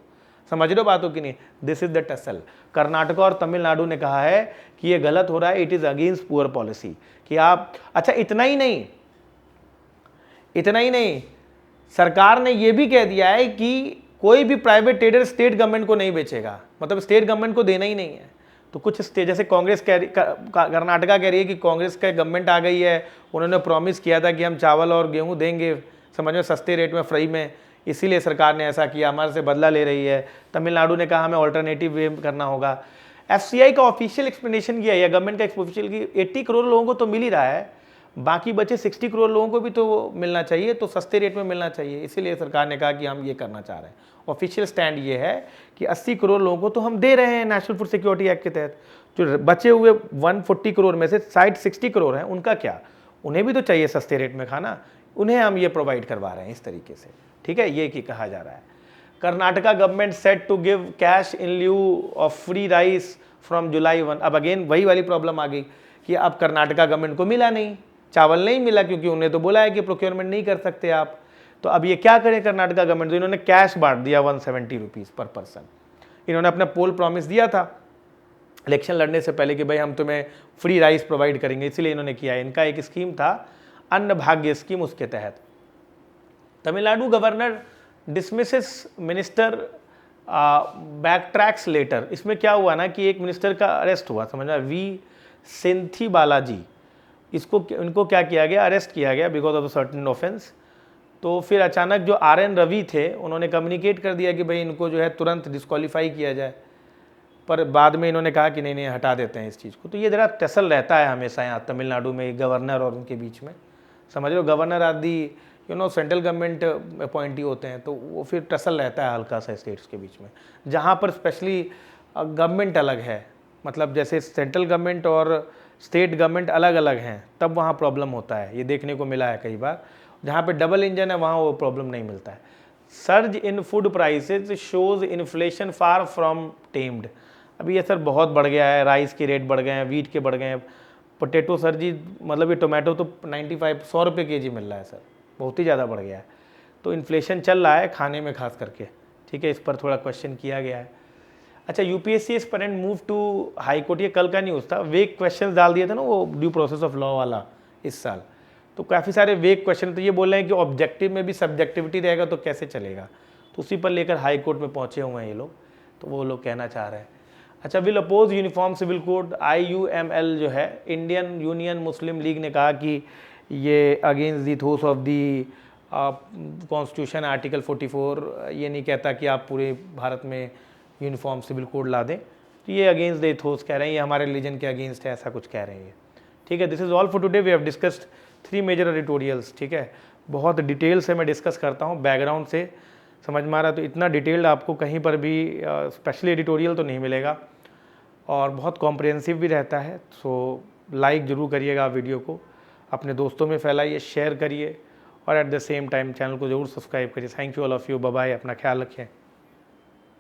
समझ रहे हो बातों की नहीं? This is the tussle. Karnataka और तमिलनाडु ने कहा है कि ये गलत हो रहा है, it is against poor policy कि आप। अच्छा, इतना ही नहीं, सरकार ने यह भी कह दिया है कि कोई भी प्राइवेट ट्रेडर स्टेट गवर्नमेंट को नहीं बेचेगा, मतलब स्टेट गवर्नमेंट को देना ही नहीं है। तो कुछ स्टेट, जैसे कांग्रेस कर्नाटका कह रही है कि कांग्रेस का गवर्नमेंट आ गई है, उन्होंने प्रॉमिस किया था कि हम चावल और गेहूं देंगे, समझ में, सस्ते रेट में, फ्री में, इसीलिए सरकार ने ऐसा किया, हमारे से बदला ले रही है। तमिलनाडु ने कहा हमें ऑल्टरनेटिव वे करना होगा। एफसीआई का ऑफिशियल एक्सप्लेनेशन किया है, गवर्नमेंट का ऑफिशियल की 80 करोड़ लोगों को तो मिल ही रहा है, बाकी बचे 60 करोड़ लोगों को भी तो मिलना चाहिए, तो सस्ते रेट में मिलना चाहिए, इसीलिए सरकार ने कहा कि हम ये करना चाह रहे हैं। ऑफिशियल स्टैंड ये है कि 80 करोड़ लोगों को तो हम दे रहे हैं नेशनल फूड सिक्योरिटी एक्ट के तहत, जो बचे हुए 140 करोड़ में से साइड 60 करोड़ हैं, उनका क्या? उन्हें भी तो चाहिए सस्ते रेट में खाना, उन्हें हम ये प्रोवाइड करवा रहे हैं इस तरीके से, ठीक है, ये कि कहा जा रहा है। Karnataka government set to give cash in lieu of free rice from July 1। अब अगेन वही वाली प्रॉब्लम आ गई कि अब कर्नाटका गवर्नमेंट को मिला नहीं, चावल नहीं मिला, क्योंकि उन्हें तो बोला है कि प्रोक्योरमेंट नहीं कर सकते आप। तो अब ये क्या करें कर्नाटका गवर्नमेंट? तो इन्होंने कैश बांट दिया 170 रुपीज़ पर पर्सन। इन्होंने अपना पोल प्रॉमिस दिया था इलेक्शन लड़ने से पहले कि भाई हम तुम्हें फ्री राइस प्रोवाइड करेंगे, इसीलिए इन्होंने किया। इनका एक स्कीम था अन्न भाग्य स्कीम, उसके तहत। Tamil Nadu governor dismisses minister back tracks later. इसमें क्या हुआ ना कि एक मिनिस्टर का अरेस्ट हुआ, समझना, वी सेंथी बालाजी, इनको क्या किया गया, अरेस्ट किया गया because of a certain offence. तो फिर अचानक जो RN रवि थे उन्होंने कम्युनिकेट कर दिया कि भाई इनको जो है तुरंत डिस्क्वालीफाई किया जाए, पर बाद में इन्होंने कहा कि नहीं नहीं हटा देते हैं इस चीज़ को। तो ये ज़रा टसल रहता है हमेशा यहाँ तमिलनाडु में गवर्नर और उनके बीच में, समझ लो, गवर्नर आदि सेंट्रल गवर्नमेंट अपॉइंटी होते हैं, तो वो फिर टसल रहता है हल्का सा स्टेट्स के बीच में, जहाँ पर स्पेशली गवर्नमेंट अलग है, मतलब जैसे सेंट्रल गवर्नमेंट और स्टेट गवर्नमेंट अलग अलग हैं, तब वहाँ प्रॉब्लम होता है। ये देखने को मिला है कई बार, जहाँ पे डबल इंजन है वहाँ वो प्रॉब्लम नहीं मिलता है। Surge in food prices shows inflation far from tamed. अभी ये सर बहुत बढ़ गया है, राइस के रेट बढ़ गए हैं, वीट के बढ़ गए हैं, पोटैटो सर जी, मतलब ये टोमेटो तो 100 रुपये केजी मिल रहा है सर, बहुत ही ज़्यादा बढ़ गया है। तो इन्फ्लेशन चल रहा है खाने में खास करके, ठीक है, इस पर थोड़ा क्वेश्चन किया गया है। अच्छा, UPSC aspirant move to high court, ये कल का न्यूज़ था। वेग क्वेश्चन डाल दिए थे ना वो ड्यू प्रोसेस ऑफ लॉ वाला इस साल, तो काफ़ी सारे वेग क्वेश्चन। तो ये बोल रहे हैं कि ऑब्जेक्टिव में भी सब्जेक्टिविटी रहेगा तो कैसे चलेगा, तो उसी पर लेकर हाई कोर्ट में पहुँचे हुए हैं ये लोग, तो वो लोग कहना चाह रहे हैं। अच्छा, will oppose uniform civil code, IUML जो है, इंडियन यूनियन मुस्लिम लीग ने कहा कि ये against the ethos of the constitution article 44, ये नहीं कहता कि आप पूरे भारत में यूनिफॉर्म सिविल कोड ला दें, तो ये अगेंस्ट द एथोस कह रहे हैं, ये हमारे रिलीजन के अगेंस्ट है, ऐसा कुछ कह रहे हैं ये, ठीक है। This is all for today, we have discussed 3 major editorials, ठीक है। बहुत डिटेल से मैं डिस्कस करता हूँ, बैकग्राउंड से समझ में आ रहा है, तो इतना डिटेल्ड आपको कहीं पर भी स्पेशली एडिटोरियल तो नहीं मिलेगा, और बहुत कॉम्प्रिहेंसिव भी रहता है। सो लाइक ज़रूर करिएगा वीडियो को, अपने दोस्तों में फैलाइए, शेयर करिए, और at the same time channel को ज़रूर सब्सक्राइब करिए। Thank you all of you, bye bye, अपना ख्याल रखें।